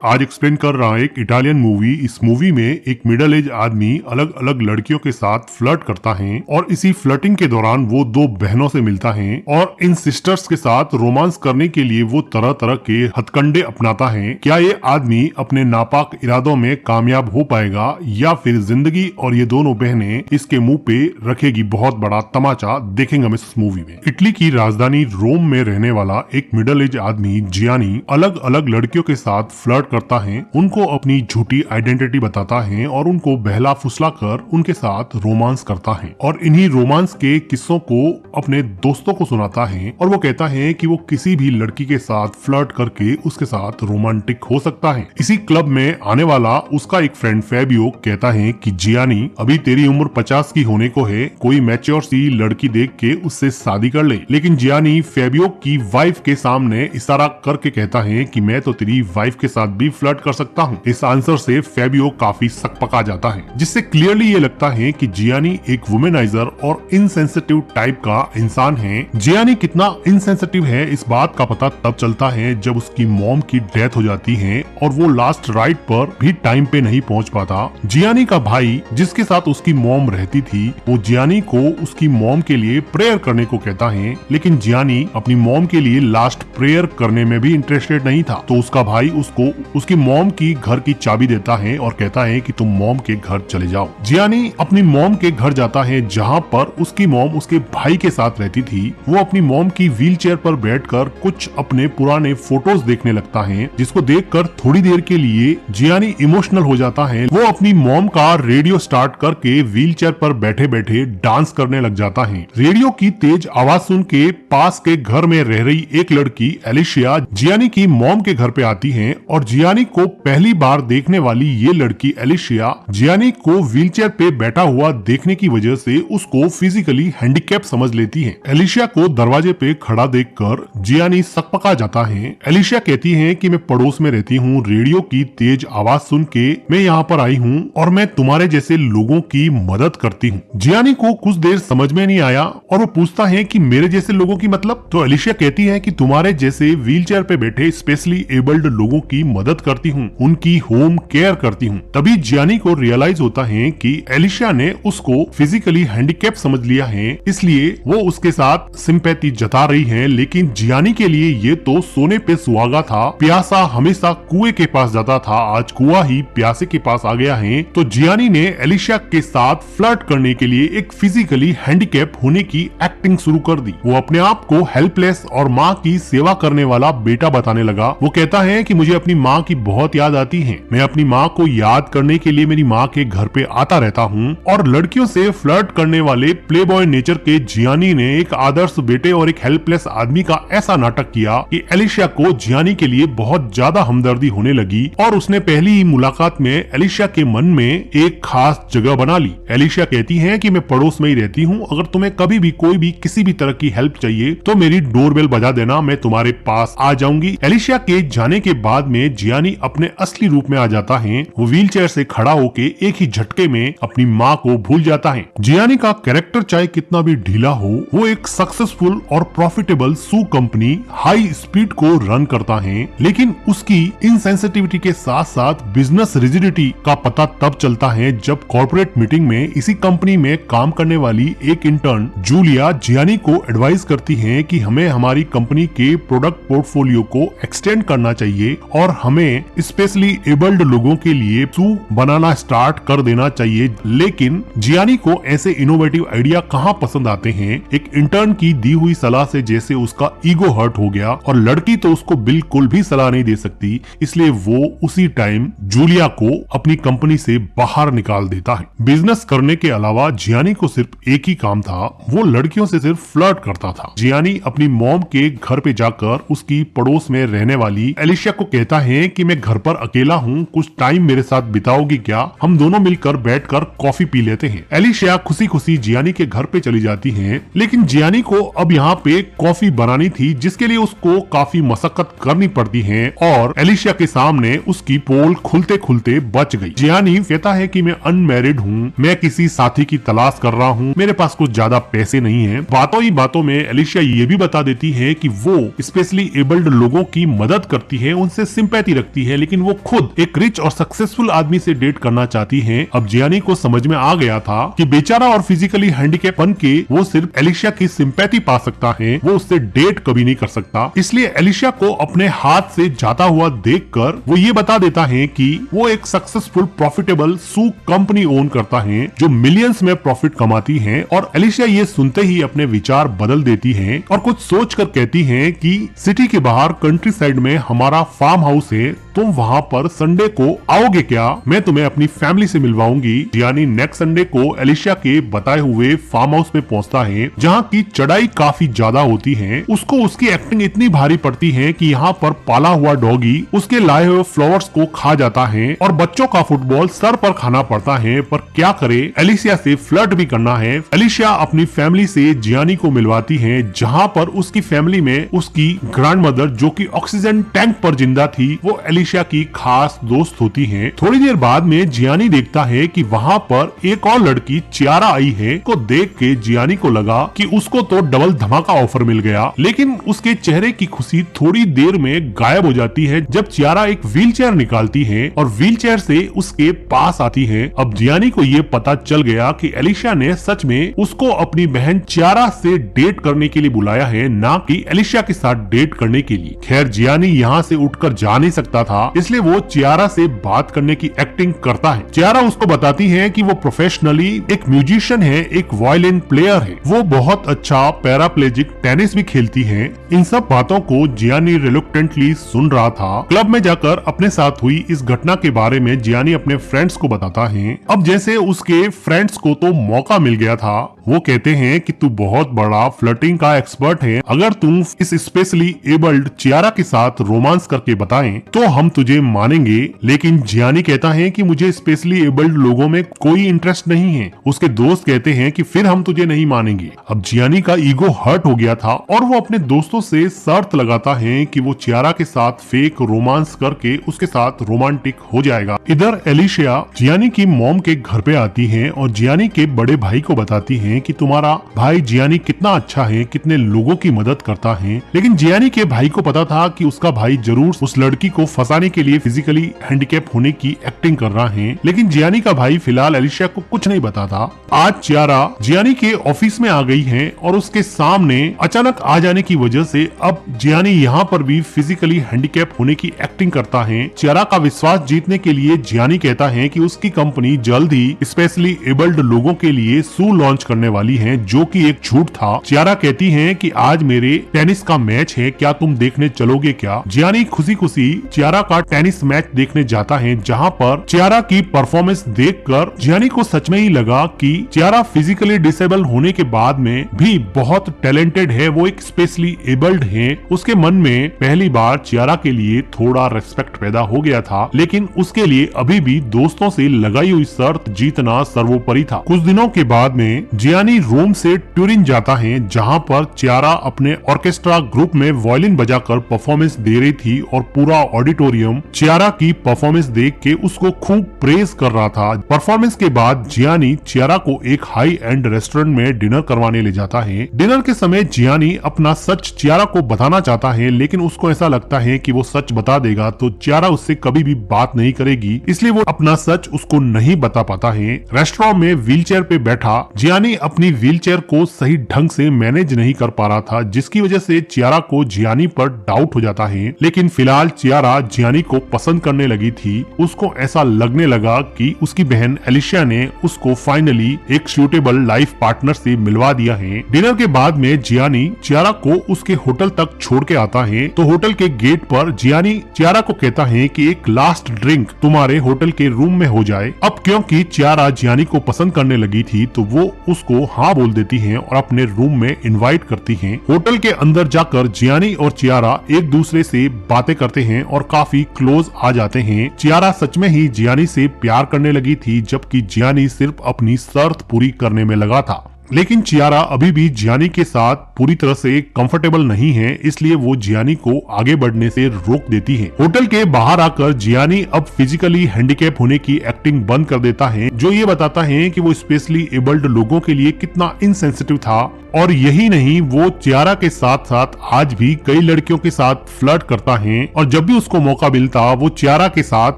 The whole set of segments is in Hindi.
आज एक्सप्लेन कर रहा है एक इटालियन मूवी। इस मूवी में एक मिडिल एज आदमी अलग अलग लड़कियों के साथ फ्लर्ट करता है और इसी फ्लर्टिंग के दौरान वो दो बहनों से मिलता है और इन सिस्टर्स के साथ रोमांस करने के लिए वो तरह तरह के हथकंडे अपनाता है। क्या ये आदमी अपने नापाक इरादों में कामयाब हो पाएगा या फिर जिंदगी और ये दोनों बहनें इसके मुंह पे रखेगी बहुत बड़ा तमाचा, देखेंगे हम इस मूवी में। इटली की राजधानी रोम में रहने वाला एक मिडिल एज आदमी जियानी अलग अलग लड़कियों के साथ फ्लर्ट करता है, उनको अपनी झूठी आइडेंटिटी बताता है और उनको बहला फुसला कर उनके साथ रोमांस करता है और इन्हीं रोमांस के किस्सों को अपने दोस्तों को सुनाता है और वो कहता है कि वो किसी भी लड़की के साथ फ्लर्ट करके उसके साथ रोमांटिक हो सकता है। इसी क्लब में आने वाला उसका एक फ्रेंड फेबियो कहता है कि जियानी अभी तेरी उम्र 50 की होने को है, कोई मैच्योर सी लड़की देख के उससे शादी कर ले। लेकिन जियानी फेबियो की वाइफ के सामने इशारा करके कहता है कि मैं तो तेरी वाइफ के साथ भी फ्लर्ट कर सकता हूँ। इस आंसर से फेबियो काफी सकपका जाता है, जिससे क्लियरली ये लगता है कि जियानी एक वुमेनाइजर और इनसेंसिटिव टाइप का इंसान है। जियानी कितना इनसेंसिटिव है इस बात का पता तब चलता है जब उसकी मॉम की डेथ हो जाती है और वो लास्ट राइड पर भी टाइम पे नहीं पहुंच पाता। जियानी का भाई जिसके साथ उसकी मॉम रहती थी वो जियानी को उसकी मॉम के लिए प्रेयर करने को कहता है, लेकिन जियानी अपनी मॉम के लिए लास्ट प्रेयर करने में भी इंटरेस्टेड नहीं था। तो उसका भाई उसको उसकी मॉम की घर की चाबी देता है और कहता है कि तुम मॉम के घर चले जाओ। जियानी अपनी मॉम के घर जाता है जहाँ पर उसकी मॉम उसके भाई के साथ रहती थी। वो अपनी मॉम की व्हीलचेयर पर बैठकर कुछ अपने पुराने फोटोज देखने लगता है, जिसको देखकर थोड़ी देर के लिए जियानी इमोशनल हो जाता है। वो अपनी मॉम का रेडियो स्टार्ट करके व्हीलचेयर पर बैठे बैठे डांस करने लग जाता है। रेडियो की तेज आवाज सुन के पास के घर में रह रही एक लड़की एलिशिया जियानी की मॉम के घर पे आती है और जियानी को पहली बार देखने वाली ये लड़की एलिशिया जियानी को व्हीलचेयर पे बैठा हुआ देखने की वजह से उसको फिजिकली हैंडीकैप समझ लेती है। एलिशिया को दरवाजे पे खड़ा देखकर जियानी सकपका जाता है। एलिशिया कहती है कि मैं पड़ोस में रहती हूँ, रेडियो की तेज आवाज सुन के मैं यहाँ पर आई हूँ और मैं तुम्हारे जैसे लोगों की मदद करती हूँ। जियानी को कुछ देर समझ में नहीं आया और वो पूछता है कि मेरे जैसे लोगों की मतलब? तो एलिशिया कहती है कि तुम्हारे जैसे व्हीलचेयर पे बैठे स्पेशली एबल्ड लोगों की मदद करती हूँ, उनकी होम केयर करती हूँ। तभी जियानी को रियलाइज होता है कि एलिशिया ने उसको फिजिकली हैंडीकैप समझ लिया है, इसलिए वो उसके साथ सिंपैथी जता रही है। लेकिन जियानी के लिए ये तो सोने पे सुहागा था। प्यासा हमेशा कुएं के पास जाता था, आज कुआं ही प्यासे के पास आ गया है। तो जियानी ने एलिशिया के साथ फ्लर्ट करने के लिए एक फिजिकली हैंडीकैप होने की एक्टिंग शुरू कर दी। वो अपने आप को हेल्पलेस और माँ की सेवा करने वाला बेटा बताने लगा। वो कहता है कि मुझे अपनी माँ की बहुत याद आती है, मैं अपनी माँ को याद करने के लिए मेरी माँ के घर पे आता रहता हूँ। और लड़कियों से फ्लर्ट करने वाले प्लेबॉय नेचर के जियानी ने एक आदर्श बेटे और एक हेल्पलेस आदमी का ऐसा नाटक किया कि एलिशिया को जियानी के लिए बहुत ज्यादा हमदर्दी होने लगी और उसने पहली ही मुलाकात में एलिशिया के मन में एक खास जगह बना ली। एलिशिया कहती है कि मैं पड़ोस में ही रहती हूँ, अगर तुम्हें कभी भी कोई भी किसी भी तरह की हेल्प चाहिए तो मेरी डोरबेल बजा देना, मैं तुम्हारे पास आ जाऊंगी। एलिशिया के जाने के बाद में जियानी अपने असली रूप में आ जाता है। वो व्हीलचेयर से खड़ा होके एक ही झटके में अपनी माँ को भूल जाता है। जियानी का कैरेक्टर चाहे कितना भी ढीला हो, वो एक सक्सेसफुल और प्रॉफिटेबल शू कंपनी हाई स्पीड को रन करता है, लेकिन उसकी इनसेंसिटिविटी के साथ साथ बिजनेस रिजिडिटी का पता तब चलता है जब कॉर्पोरेट मीटिंग में इसी कंपनी में काम करने वाली एक इंटर्न जूलिया जियानी को एडवाइस करती है कि हमें हमारी कंपनी के प्रोडक्ट पोर्टफोलियो को एक्सटेंड करना चाहिए और हमें स्पेशली एबल्ड लोगों के लिए शू बनाना स्टार्ट कर देना चाहिए। लेकिन जियानी को ऐसे इनोवेटिव आइडिया कहाँ पसंद आते हैं। एक इंटर्न की दी हुई सलाह से जैसे उसका ईगो हर्ट हो गया और लड़की तो उसको बिल्कुल भी सलाह नहीं दे सकती, इसलिए वो उसी टाइम जूलिया को अपनी कंपनी से बाहर निकाल देता है। बिजनेस करने के अलावा जियानी को सिर्फ एक ही काम था, वो लड़कियों से सिर्फ फ्लर्ट करता था। जियानी अपनी मॉम के घर पे जाकर उसकी पड़ोस में रहने वाली एलिशिया को कहता है कि मैं घर पर अकेला हूँ, कुछ टाइम मेरे साथ बिताओगी क्या? हम दोनों मिलकर बैठकर कॉफी पी लेते हैं। एलिशिया खुशी खुशी जियानी के घर पे चली जाती है, लेकिन जियानी को अब यहाँ पे कॉफी बनानी थी, जिसके लिए उसको काफी मशक्कत करनी पड़ती है और एलिशिया के सामने उसकी पोल खुलते खुलते बच गई। जियानी कहता है कि मैं अनमैरिड हूँ, मैं किसी साथी की तलाश कर रहा हूँ, मेरे पास कुछ ज्यादा पैसे नहीं है। बातों ही बातों में एलिशिया ये भी बता देती है कि वो स्पेशली एबल्ड लोगों की मदद करती है, उनसे सिंपैथी सिंपैथी रखती है, लेकिन वो खुद एक रिच और सक्सेसफुल आदमी से डेट करना चाहती है। अब जियानी को समझ में आ गया था कि बेचारा और फिजिकली हैंडीकैप बन के वो सिर्फ एलिशिया की सिंपैथी पा सकता है, वो उससे डेट कभी नहीं कर सकता। इसलिए एलिशिया को अपने हाथ से जाता हुआ देखकर वो ये बता देता है कि वो एक सक्सेसफुल प्रॉफिटेबल शू कंपनी ओन करता है जो मिलियंस में प्रॉफिट कमाती है। और एलिशिया ये सुनते ही अपने विचार बदल देती है और कुछ सोच कर कहती है कि सिटी के बाहर कंट्री साइड में हमारा फार्म हाउस है, तुम वहाँ पर संडे को आओगे क्या? मैं तुम्हें अपनी फैमिली से मिलवाऊंगी। यानी नेक्स्ट संडे को एलिशिया के बताए हुए फार्म हाउस में पहुंचता है, जहाँ की चढ़ाई काफी ज्यादा होती है। उसको उसकी एक्टिंग इतनी भारी पड़ती है कि यहाँ पर पाला हुआ डॉगी उसके लाए हुए फ्लावर्स को खा जाता है और बच्चों का फुटबॉल सर पर खाना पड़ता है। पर क्या करे, एलिशिया से फ्लर्ट भी करना है। एलिशिया अपनी फैमिली से जियानी को मिलवाती है, जहाँ पर उसकी फैमिली में उसकी ग्रैंडमदर जो कि ऑक्सीजन टैंक पर जिंदा थी, वो एलिशिया की खास दोस्त होती है। थोड़ी देर बाद में जियानी देखता है कि वहाँ पर एक और लड़की चियारा आई है। को देख के जियानी को लगा कि उसको तो डबल धमाका ऑफर मिल गया, लेकिन उसके चेहरे की खुशी थोड़ी देर में गायब हो जाती है जब चियारा एक व्हीलचेयर निकालती है और व्हीलचेयर से उसके पास आती है। अब जियानी को ये पता चल गया कि एलिशिया ने सच में उसको अपनी बहन चियारा से डेट करने के लिए बुलाया है, ना कि एलिशिया के साथ डेट करने के लिए। खैर जियानी यहाँ से उठकर जा नहीं सकता था, इसलिए वो चियारा से बात करने की एक्टिंग करता है। चियारा उसको बताती है कि वो प्रोफेशनली एक म्यूजिशियन है, एक वायलिन प्लेयर है, वो बहुत अच्छा पैराप्लेजिक टेनिस भी खेलती है। इन सब बातों को जियानी रिलुक्टेंटली सुन रहा था। क्लब में जाकर अपने साथ हुई इस घटना के बारे में जियानी अपने फ्रेंड्स को बताता है। अब जैसे उसके फ्रेंड्स को तो मौका मिल गया था, वो कहते हैं कि तू बहुत बड़ा फ्लर्टिंग का एक्सपर्ट है, अगर तुम इस स्पेशली एबल्ड चियारा के साथ रोमांस करके बताएं तो हम तुझे मानेंगे। लेकिन जियानी कहता है कि मुझे स्पेशली एबल्ड लोगों में कोई इंटरेस्ट नहीं है। उसके दोस्त कहते हैं कि फिर हम तुझे नहीं मानेंगे। अब जियानी का ईगो हर्ट हो गया था और वो अपने दोस्तों से शर्त लगाता है कि वो चियारा के साथ फेक रोमांस करके उसके साथ रोमांटिक हो जाएगा। इधर एलिशिया जियानी की मॉम के घर पे आती है और जियानी के बड़े भाई को बताती है कि तुम्हारा भाई जियानी कितना अच्छा है, कितने लोगों की मदद करता है। लेकिन जियानी के भाई को पता था कि उसका भाई जरूर उस लड़की को फंसाने के लिए फिजिकली हैंडीकैप होने की एक्टिंग कर रहा है। लेकिन जियानी का भाई फिलहाल एलिशिया को कुछ नहीं बताता। आज चियारा जियानी के ऑफिस में आ गई है और उसके सामने अचानक आ जाने की वजह से अब जियानी यहाँ पर भी फिजिकली हैंडीकैप होने की एक्टिंग करता है। चियारा का विश्वास जीतने के लिए जियानी कहता है कि उसकी कंपनी जल्द ही स्पेशली एबल्ड लोगों के लिए शू लॉन्च करने वाली है, जो कि एक झूठ था। चियारा कहती है कि आज मेरे टेनिस का मैच है, क्या तुम देखने चलोगे क्या? जियानी खुशी खुशी चियारा का टेनिस मैच देखने जाता है, जहां पर चियारा की परफॉर्मेंस देखकर जियानी को सच में ही लगा कि चियारा फिजिकली डिसेबल होने के बाद में भी बहुत टैलेंटेड है, वो एक स्पेशली एबल्ड है। उसके मन में पहली बार चियारा के लिए थोड़ा रेस्पेक्ट पैदा हो गया था, लेकिन उसके लिए अभी भी दोस्तों से लगाई हुई शर्त जीतना सर्वोपरि था। कुछ दिनों के बाद में जियानी रोम से ट्यूरिन जाता है, जहां पर चियारा अपने ऑर्केस्ट्रा ग्रुप में वायलिन बजाकर परफॉर्मेंस दे रही थी और पूरा ऑडिटोरियम चियारा की परफॉर्मेंस देख के उसको खूब प्रेज कर रहा था। परफॉर्मेंस के बाद जियानी चियारा को एक हाई एंड रेस्टोरेंट में डिनर करवाने ले जाता है। डिनर के समय जियानी अपना सच चियारा को बताना चाहता है, लेकिन उसको ऐसा लगता है कि वो सच बता देगा तो चियारा उससे कभी भी बात नहीं करेगी, इसलिए वो अपना सच उसको नहीं बता पाता है। रेस्टोरेंट में व्हीलचेयर पे बैठा जियानी अपनी व्हीलचेयर को सही ढंग से मैनेज नहीं कर पा रहा था, जिसकी वजह से चियारा को जियानी पर डाउट हो जाता है। लेकिन फिलहाल चियारा जियानी को पसंद करने लगी थी। उसको ऐसा लगने लगा कि उसकी बहन एलिशिया ने उसको फाइनली एक सूटेबल लाइफ पार्टनर से मिलवा दिया है। डिनर के बाद में जियानी चियारा को उसके होटल तक छोड़ के आता है, तो होटल के गेट पर जियानी चियारा को कहता है कि एक लास्ट ड्रिंक तुम्हारे होटल के रूम में हो जाए। अब क्योंकि चियारा जियानी को पसंद करने लगी थी, तो वो उसको हाँ बोल देती है और अपने रूम में इनवाइट करती है। होटल के अंदर जाकर जियानी और चियारा एक दूसरे से बातें करते हैं और काफी क्लोज आ जाते हैं। चियारा सच में ही जियानी से प्यार करने लगी थी, जबकि जियानी सिर्फ अपनी शर्त पूरी करने में लगा था। लेकिन चियारा अभी भी जियानी के साथ पूरी तरह से कंफर्टेबल नहीं है, इसलिए वो जियानी को आगे बढ़ने से रोक देती है। होटल के बाहर आकर जियानी अब फिजिकली हैंडीकैप होने की एक्टिंग बंद कर देता है, जो ये बताता है कि वो स्पेशली एबल्ड लोगों के लिए कितना इनसेंसिटिव था। और यही नहीं, वो चियारा के साथ साथ आज भी कई लड़कियों के साथ फ्लर्ट करता है और जब भी उसको मौका मिलता वो चियारा के साथ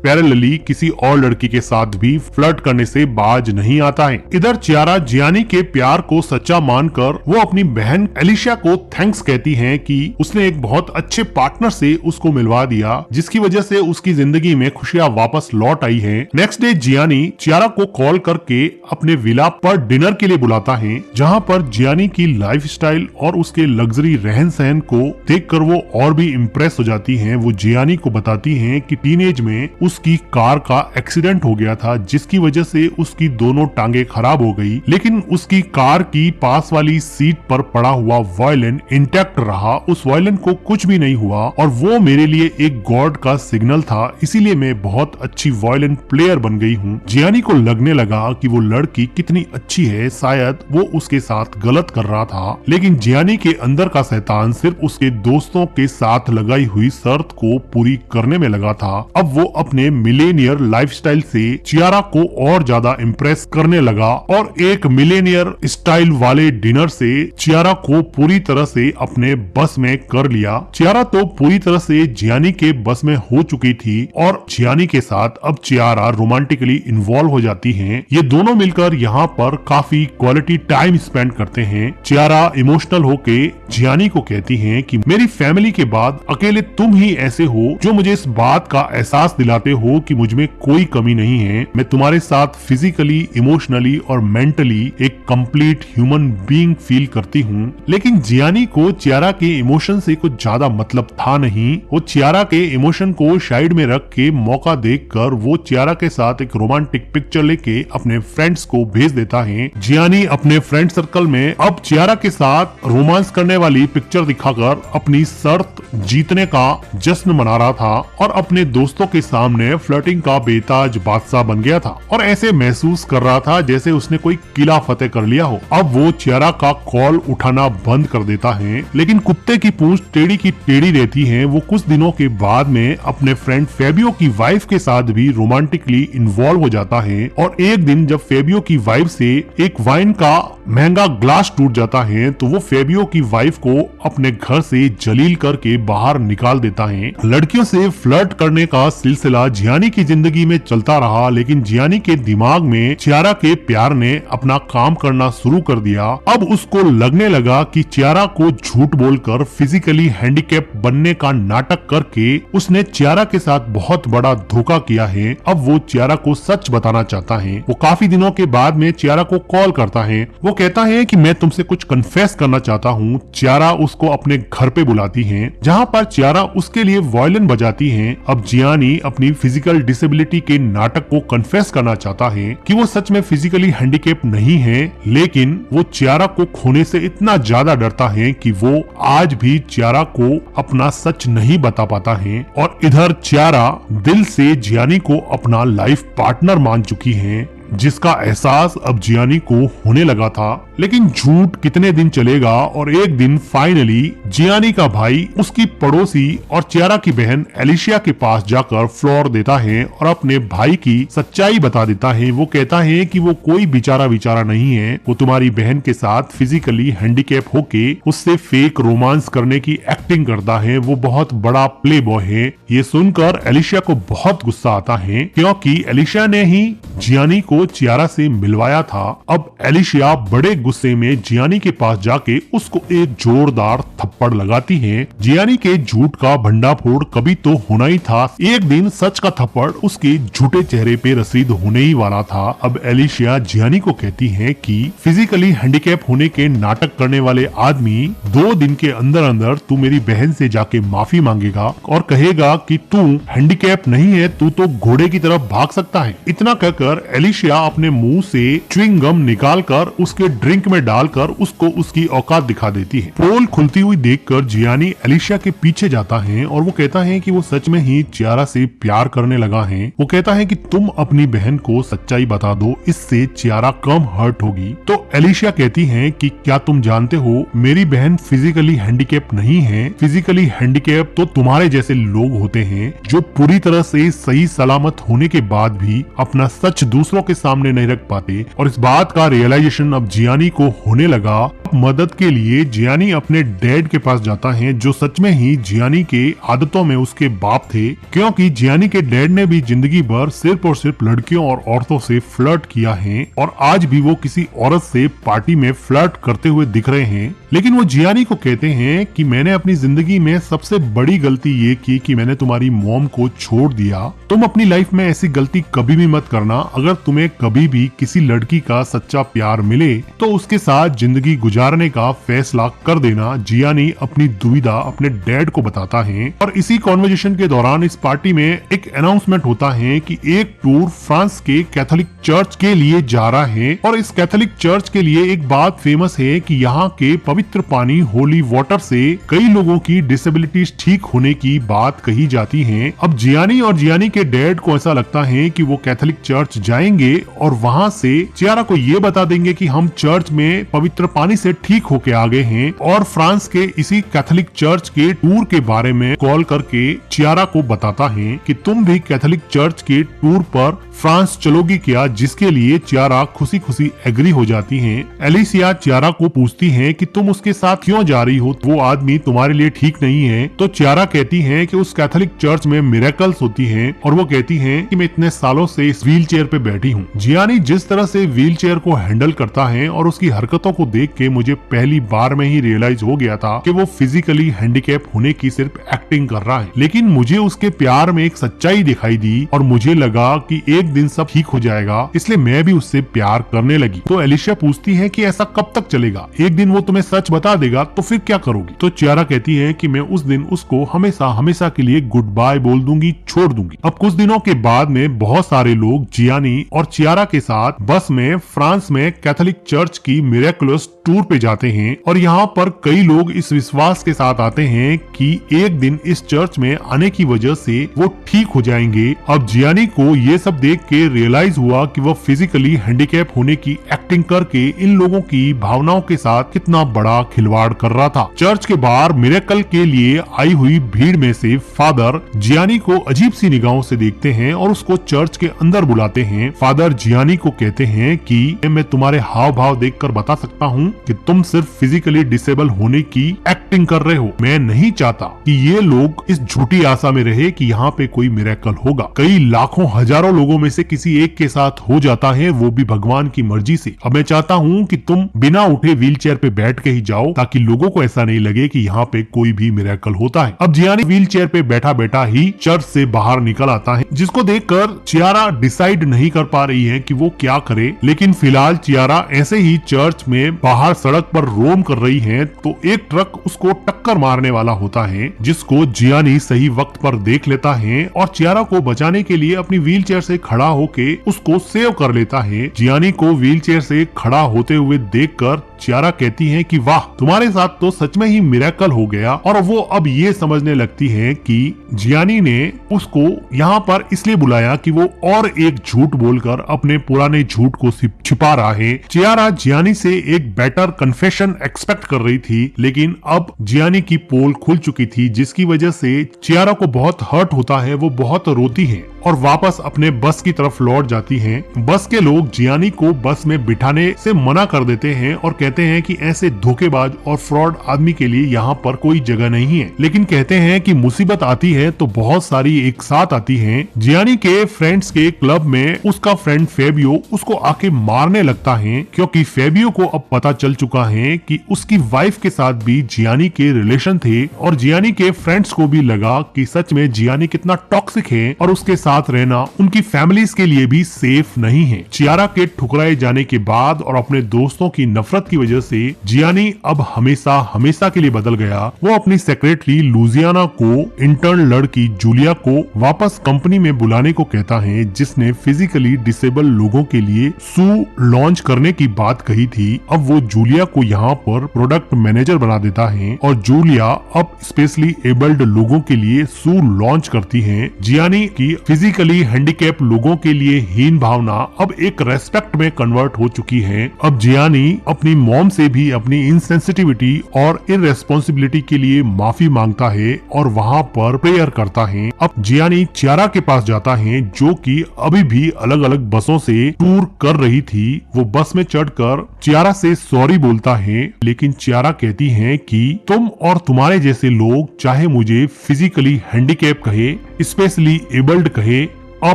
पैरेलली किसी और लड़की के साथ भी फ्लर्ट करने से बाज नहीं आता है। इधर चियारा जियानी के प्यार को सच्चा मानकर वो अपनी बहन एलिशिया को थैंक्स कहती है कि उसने एक बहुत अच्छे पार्टनर से उसको मिलवा दिया, जिसकी वजह से उसकी जिंदगी में खुशियां वापस लौट आई है। नेक्स्ट डे जियानी चियारा को कॉल करके अपने विला पर डिनर के लिए बुलाता है, जहाँ पर जियानी की लाइफस्टाइल और उसके लग्जरी रहन सहन को देखकर वो और भी इम्प्रेस हो जाती है। वो जियानी को बताती है कि टीनेज में उसकी कार का एक्सीडेंट हो गया था, जिसकी वजह से उसकी दोनों टांगे खराब हो गई, लेकिन उसकी कार की पास वाली सीट पर पड़ा हुआ वायलिन इंटैक्ट रहा। उस वायलिन को कुछ भी नहीं हुआ और वो मेरे लिए एक गॉड का सिग्नल था, इसीलिए मैं बहुत अच्छी वायलिन प्लेयर बन गई हूँ। जियानी को लगने लगा कि वो लड़की कितनी अच्छी है, शायद वो उसके साथ गलत कर रहा था, लेकिन जियानी के अंदर का शैतान सिर्फ उसके दोस्तों के साथ लगाई हुई शर्त को पूरी करने में लगा था। अब वो अपने मिलेनियर लाइफस्टाइल से चियारा को और ज्यादा इम्प्रेस करने लगा और एक मिलेनियर स्टाइल वाले डिनर से चियारा को पूरी तरह से अपने बस में कर लिया। चियारा तो पूरी तरह से जियानी के बस में हो चुकी थी और जियानी के साथ अब चियारा रोमांटिकली इन्वॉल्व हो जाती हैं। ये दोनों मिलकर यहाँ पर काफी क्वालिटी टाइम स्पेंड करते हैं। चियारा इमोशनल होके जियानी को कहती है कि मेरी फैमिली के बाद अकेले तुम ही ऐसे हो जो मुझे इस बात का एहसास दिलाते हो कि मुझ में कोई कमी नहीं है। मैं तुम्हारे साथ फिजिकली, इमोशनली और मेंटली एक कंप्लीट ह्यूमन बीइंग फील करती हूँ। लेकिन जियानी को चियारा के इमोशन से कुछ ज्यादा मतलब था नहीं। वो चियारा के इमोशन को साइड में रख के मौका देखकर वो चियारा के साथ एक रोमांटिक पिक्चर लेके अपने फ्रेंड्स को भेज देता है। जियानी अपने फ्रेंड सर्कल में अब चियारा के साथ रोमांस करने वाली पिक्चर दिखाकर अपनी शर्त जीतने का जश्न मना रहा था और अपने दोस्तों के सामने फ्लर्टिंग का बेताज बादशाह बन गया था और ऐसे महसूस कर रहा था जैसे उसने कोई किला फतेह कर लिया हो। अब वो चियारा का कॉल उठाना बंद कर देता है, लेकिन कुत्ते की पूंछ टेढ़ी की टेढ़ी रहती है। वो कुछ दिनों के बाद में अपने फ्रेंड फेबियो की वाइफ के साथ भी रोमांटिकली इन्वॉल्व हो जाता है और एक दिन जब फेबियो की वाइफ से एक वाइन का महंगा ग्लास टूट जाता है तो वो फेबियो की वाइफ को अपने घर से जलील करके बाहर निकाल देता है। लड़कियों से फ्लर्ट करने का सिलसिला जियानी की जिंदगी में चलता रहा, लेकिन जियानी के दिमाग में चियारा के प्यार ने अपना काम करना शुरू कर दिया। अब उसको लगने लगा कि चियारा को झूठ बोलकर फिजिकली हैंडीकैप बनने का नाटक करके उसने चियारा के साथ बहुत बड़ा धोखा किया है। अब वो चियारा को सच बताना चाहता है। वो काफी दिनों के बाद में चियारा को कॉल करता है। वो कहता है कि मैं तुमसे कुछ कन्फेस करना चाहता हूँ। चियारा उसको अपने घर पे बुलाती है, जहाँ पर चियारा उसके लिए वायलिन बजाती है। अब जियानी अपनी फिजिकल डिसेबिलिटी के नाटक को कन्फेस करना चाहता है कि वो सच में फिजिकली हैंडीकैप नहीं है, लेकिन वो चियारा को खोने से इतना ज्यादा डरता है कि वो आज भी चियारा को अपना सच नहीं बता पाता है। और इधर चियारा दिल से जियानी को अपना लाइफ पार्टनर मान चुकी है, जिसका एहसास अब जियानी को होने लगा था। लेकिन झूठ कितने दिन चलेगा और एक दिन फाइनली जियानी का भाई उसकी पड़ोसी और चियारा की बहन एलिशिया के पास जाकर फ्लोर देता है और अपने भाई की सच्चाई बता देता है। वो कहता है कि वो कोई बेचारा नहीं है, वो तुम्हारी बहन के साथ फिजिकली हैंडीकैप होके उससे फेक रोमांस करने की एक्टिंग करता है। वो बहुत बड़ा प्ले बॉय है। ये सुनकर एलिशिया को बहुत गुस्सा आता है, क्योंकि एलिशिया ने ही जियानी को चियारा से मिलवाया था। अब एलिशिया बड़े गुस्से में जियानी के पास जाके उसको एक जोरदार थप्पड़ लगाती है। जियानी के झूठ का भंडाफोड़ कभी तो होना ही था। एक दिन सच का थप्पड़ उसके झूठे चेहरे पे रसीद होने ही वाला था। अब एलिशिया जियानी को कहती है कि फिजिकली हैंडीकैप होने के नाटक करने वाले आदमी 2 दिन के अंदर अंदर तू मेरी बहन से जाके माफी मांगेगा और कहेगा कि तू हैंडीकैप नहीं है, तू तो घोड़े की तरफ भाग सकता है। इतना कहकर एलिशिया अपने मुंह से च्युइंग गम निकालकर उसके ड्रिंक में डालकर उसको उसकी औकात दिखा देती है। पोल खुलती हुई देखकर जियानी एलिशिया के पीछे जाता है और वो कहता है कि वो सच में ही चियारा से प्यार करने लगा है। वो कहता है कि तुम अपनी बहन को सच्चाई बता दो, इससे चियारा कम हर्ट होगी। तो एलिशिया कहती है कि क्या तुम जानते हो मेरी बहन फिजिकली हैंडीकैप नहीं है। फिजिकली हैंडीकैप तो तुम्हारे जैसे लोग होते हैं जो पूरी तरह से सही सलामत होने के बाद भी अपना सच दूसरों के सामने नहीं रख पाते। और इस बात का रियलाइजेशन अब जियानी को होने लगा। मदद के लिए जियानी अपने डैड के पास जाता है, जो सच में ही जियानी के आदतों में उसके बाप थे, क्योंकि जियानी के डैड ने भी जिंदगी भर सिर्फ और सिर्फ लड़कियों और औरतों से फ्लर्ट किया है और आज भी वो किसी औरत से पार्टी में फ्लर्ट करते हुए दिख रहे हैं। लेकिन वो जियानी को कहते हैं कि मैंने अपनी जिंदगी में सबसे बड़ी गलती ये की कि मैंने तुम्हारी मॉम को छोड़ दिया। तुम अपनी लाइफ में ऐसी गलती कभी भी मत करना। अगर तुम्हें कभी भी किसी लड़की का सच्चा प्यार मिले तो उसके साथ जिंदगी गुजारने का फैसला कर देना। जियानी अपनी दुविधा अपने डैड को बताता है और इसी कॉन्वर्जेशन के दौरान इस पार्टी में एक अनाउंसमेंट होता है कि एक टूर फ्रांस के कैथोलिक चर्च के लिए जा रहा है और इस कैथोलिक चर्च के लिए एक बात फेमस है कि यहाँ के पवित्र पानी होली वाटर से कई लोगों की डिसेबिलिटीज ठीक होने की बात कही जाती है। अब जियानी और जियानी के डैड को ऐसा लगता है कि वो कैथोलिक चर्च जाएंगे और वहाँ से चियारा को ये बता देंगे कि हम चर्च में पवित्र पानी से ठीक होके आ गए हैं और फ्रांस के इसी कैथोलिक चर्च के टूर के बारे में कॉल करके चियारा को बताता है कि तुम भी कैथोलिक चर्च के टूर पर फ्रांस चलोगी क्या, जिसके लिए चियारा खुशी खुशी एग्री हो जाती हैं। एलिसिया चियारा को पूछती है कि तुम उसके साथ क्यों जा रही हो, वो आदमी तुम्हारे लिए ठीक नहीं है। तो चियारा कहती है कि उस कैथोलिक चर्च में मिरेकल्स होती हैं और वो कहती है कि मैं इतने सालों से इस व्हील चेयर पे बैठी हूँ। जियानी जिस तरह से व्हील चेयर को हैंडल करता है और उसकी हरकतों को देख के मुझे पहली बार में ही रियलाइज हो गया था कि वो फिजिकली हैंडीकैप होने की सिर्फ एक्टिंग कर रहा है, लेकिन मुझे उसके प्यार में एक सच्चाई दिखाई दी और मुझे लगा कि एक दिन सब ठीक हो जाएगा, इसलिए मैं भी उससे प्यार करने लगी। तो एलिशिया पूछती है कि ऐसा कब तक चलेगा, एक दिन वो तुम्हें सच बता देगा तो फिर क्या करोगी। तो चियारा कहती है कि मैं उस दिन उसको हमेशा हमेशा के लिए गुड बाय बोल दूंगी, छोड़ दूंगी। अब कुछ दिनों के बाद में बहुत सारे लोग जियानी और चियारा के साथ बस में फ्रांस में कैथोलिक चर्च की मिरेकुलस टूर पे जाते हैं और यहाँ पर कई लोग इस विश्वास के साथ आते हैं कि एक दिन इस चर्च में आने की वजह से वो ठीक हो जाएंगे। अब जियानी को ये सब देख के रियलाइज हुआ कि वो फिजिकली हैंडीकैप होने की एक्टिंग करके इन लोगों की भावनाओं के साथ कितना बड़ा खिलवाड़ कर रहा था। चर्च के बाहर मिरेकल के लिए आई हुई भीड़ में से फादर जियानी को अजीब सी निगाहों से देखते हैं और उसको चर्च के अंदर बुलाते हैं। फादर जियानी को कहते हैं कि मैं तुम्हारे हाव भाव देखकर बता सकता हूँ कि तुम सिर्फ फिजिकली डिसेबल होने की एक्टिंग कर रहे हो। मैं नहीं चाहता कि ये लोग इस झूठी आशा में रहे कि यहाँ पे कोई मिरेकल होगा। कई लाखों हजारों लोगों में से किसी एक के साथ हो जाता है, वो भी भगवान की मर्जी से। अब मैं चाहता हूँ कि तुम बिना उठे व्हील चेयर पे बैठ के ही जाओ ताकि लोगों को ऐसा नहीं लगे कि यहाँ पे कोई भी मिरेकल होता है। अब जियानी व्हील चेयर पे बैठा बैठा ही चर्च से बाहर निकल आता है, जिसको देखकर चियारा डिसाइड नहीं कर पा रही है कि वो क्या करे। लेकिन फिलहाल चियारा ऐसे ही चर्च में बाहर सड़क पर रोम कर रही है तो एक ट्रक उसको टक्कर मारने वाला होता है, जिसको जियानी सही वक्त पर देख लेता है और चियारा को बचाने के लिए अपनी व्हील चेयर से खड़ा होके उसको सेव कर लेता है। जियानी को व्हील चेयर से खड़ा होते हुए देखकर चियारा कहती है कि वाह, तुम्हारे साथ तो सच में ही मिरेकल हो गया। और वो अब ये समझने लगती है कि जियानी ने उसको यहाँ पर इसलिए बुलाया कि वो और एक झूठ बोलकर अपने पुराने झूठ को छिपा रहा है। चियारा जियानी से एक बेटर कन्फेशन एक्सपेक्ट कर रही थी, लेकिन अब जियानी की पोल खुल चुकी थी, जिसकी वजह से चियारा को बहुत हर्ट होता है। वो बहुत रोती है और वापस अपने बस की तरफ लौट जाती हैं। बस के लोग जियानी को बस में बिठाने से मना कर देते हैं और कहते हैं कि ऐसे धोखेबाज और फ्रॉड आदमी के लिए यहाँ पर कोई जगह नहीं है, लेकिन कहते हैं कि मुसीबत आती है तो बहुत सारी एक साथ आती हैं। जियानी के फ्रेंड्स के क्लब में उसका फ्रेंड फेबियो उसको आके मारने लगता है, क्योंकि फेबियो को अब पता चल चुका है कि उसकी वाइफ के साथ भी जियानी के रिलेशन थे और जियानी के फ्रेंड्स को भी लगा कि सच में जियानी कितना टॉक्सिक है और उसके साथ रहना उनकी फैमिलीज के लिए भी सेफ नहीं है। चियारा के ठुकराए जाने के बाद और अपने दोस्तों की नफरत की वजह से जियानी अब हमेशा हमेशा के लिए बदल गया। वो अपनी सेक्रेटरी लुजियाना को इंटर्न लड़की जूलिया को वापस कंपनी में बुलाने को कहता है, जिसने फिजिकली डिसेबल लोगों के लिए शू लॉन्च करने की बात कही थी। अब वो जूलिया को यहाँ पर प्रोडक्ट मैनेजर बना देता है और जूलिया अब स्पेशली एबल्ड लोगों के लिए शू लॉन्च करती है। जियानी की फिजिकली हैंडीकैप लोगों के लिए हीन भावना अब एक रेस्पेक्ट में कन्वर्ट हो चुकी है। अब जियानी अपनी मॉम से भी अपनी इनसेंसिटिविटी और इररेस्पॉन्सिबिलिटी के लिए माफी मांगता है और वहाँ पर प्रेयर करता है। अब जियानी चियारा के पास जाता है, जो कि अभी भी अलग अलग बसों से टूर कर रही थी। वो बस में चढ़कर चियारा से सॉरी बोलता है, लेकिन चियारा कहती है कि तुम और तुम्हारे जैसे लोग चाहे मुझे फिजिकली हैंडीकैप कहे, स्पेशली एबल्ड कहे, a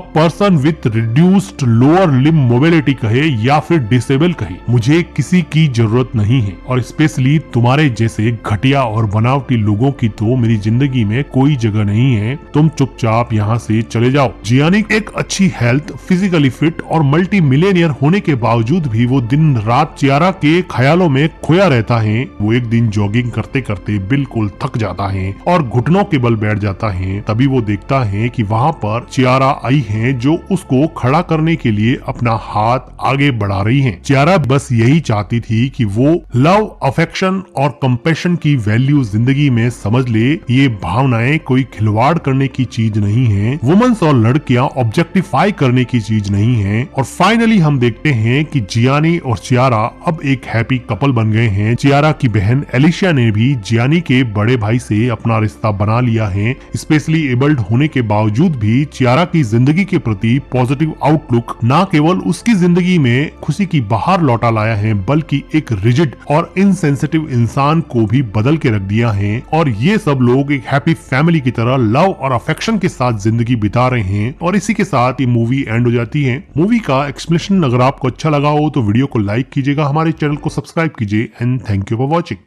person with reduced lower limb mobility कहे या फिर डिसेबल कहे, मुझे किसी की जरूरत नहीं है और स्पेशली तुम्हारे जैसे घटिया और बनावटी लोगों की तो मेरी जिंदगी में कोई जगह नहीं है। तुम चुपचाप यहाँ से चले जाओ। जियानी एक अच्छी हेल्थ, फिजिकली फिट और मल्टी मिलेनियर होने के बावजूद भी वो दिन रात चियारा के ख्यालों में खोया रहता है। वो एक दिन जॉगिंग करते करते बिल्कुल थक जाता है और घुटनों के बल बैठ जाता है। तभी वो देखता है कि वहाँ पर चियारा आई है जो उसको खड़ा करने के लिए अपना हाथ आगे बढ़ा रही है। चियारा बस यही चाहती थी कि वो लव, अफेक्शन और कंपैशन की वैल्यू जिंदगी में समझ ले। ये भावनाएं कोई खिलवाड़ करने की चीज नहीं है, वुमेन्स और लड़कियां ऑब्जेक्टिफाई करने की चीज नहीं है। और फाइनली हम देखते हैं कि जियानी और चियारा अब एक हैप्पी कपल बन गए हैं। चियारा की बहन एलिशिया ने भी जियानी के बड़े भाई से अपना रिश्ता बना लिया है। स्पेशली एबल्ड होने के बावजूद भी चियारा की जिंदगी के प्रति पॉजिटिव आउटलुक ना केवल उसकी जिंदगी में खुशी की बहार लौटा लाया है, बल्कि एक रिजिड और इनसेंसिटिव इंसान को भी बदल के रख दिया है। और ये सब लोग एक हैप्पी फैमिली की तरह लव और अफेक्शन के साथ जिंदगी बिता रहे हैं। और इसी के साथ ये मूवी एंड हो जाती है। मूवी का एक्सप्लेनेशन अगर आपको अच्छा लगा हो तो वीडियो को लाइक कीजिएगा, हमारे चैनल को सब्सक्राइब कीजिए and thank you for watching.